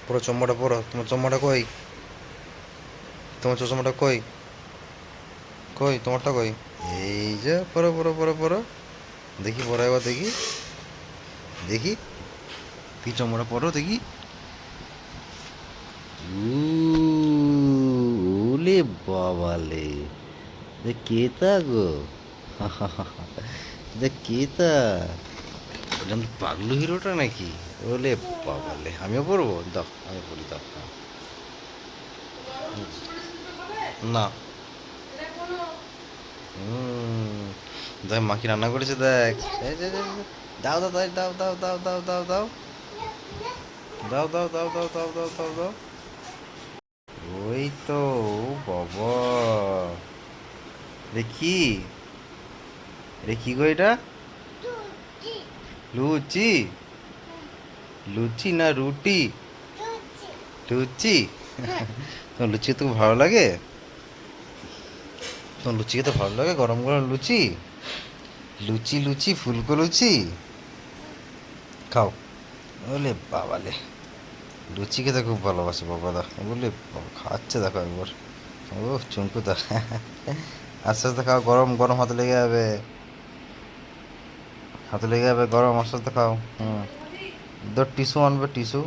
পুরো চম্মাটা পড়ো, তোমার চম্মাটা কই, তোমার চশমাটা কই, কই তোমারটা কই? এই যে পড়ো পড়ো পড়ো পড়ো, দেখি পড়ো এবার দেখি, দেখি কি চম্মাটা পড়ো দেখি। ওলে বাবালে, যে কেতা গো, যে কেতা, এরকম পাগলু হিরোটা নাকি? ওলে বাবালে, আমিও পড়বো, দাও আমি পড়ি, দাও। না। হুম, দেখ মা কি রান্না করেছে দেখ। এই যে যে, যে, দাও দাও দাও দাও দাও দাও দাও দাও দাও দাও দাও দাও দাও দাও দাও দাও। ওই তো, ও বাবা, দেখি, রে কি গো এটা? লুচি, লুচি না রুটি? লুচি। তোমার লুচি তো ভালো লাগে? তোমার লুচি খেতে ভালো লাগে, গরম গরম লুচি, লুচি লুচি ফুলকো লুচি খাও। বলে বাবালে, লুচি খেতে খুব ভালোবাসে বাবাদা, বলে খাচ্ছে দেখো একবার, ও চুমকু দা। আস্তে আস্তে খাও, গরম গরম হাতে লেগে যাবে, হাতে লেগে যাবে গরম, আস্তে আস্তে খাও। হুম, টিস্যু আনবে, টিস্যু,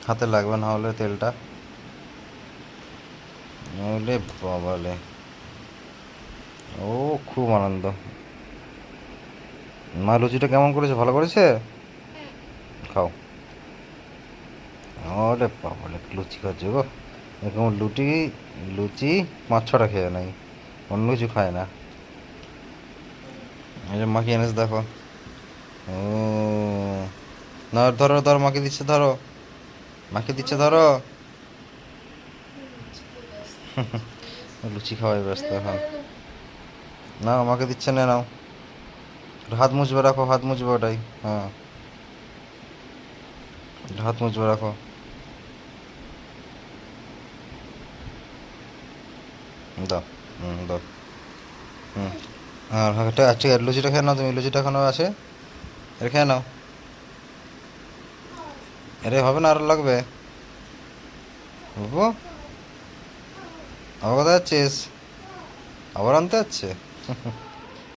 হাতে লাগবে না হলে তেলটা। বলে বাবালে, ও খুব আনন্দ। মা লুচিটা কেমন করেছে, ভালো করেছে? খাও। ওরে বাবালে, লুচি খাচ্ছে গো, এরকম লুচি, লুচি 5-6টা খেয়ে নাই, অন্য কিছু খায় না। এই যে মাকে এনেছে দেখো। ও, না ধরো ধরো, মাকে দিচ্ছে ধরো, মাকে দিচ্ছে ধরো। লুচি খাওয়াই ব্যস্ত এখন। না আমাকে দিচ্ছে না, নাও, হাত মুছবে রাখো, হাত মুছবে ওটাই, হ্যাঁ, হাত মুছবে রাখো। দাও, হুম দাও, হুম, হ্যাঁ হ্যাঁ, ঠিক আছে ঠিক আছে, লুচিটা খেয়ে নাও, তুমি লুচিটা এখনো আছে, এটা খেয়ে নাও। আরে হবে না, আরো লাগবে। বাবু, আবার কোথায় যাচ্ছিস? আবার আনতে যাচ্ছে।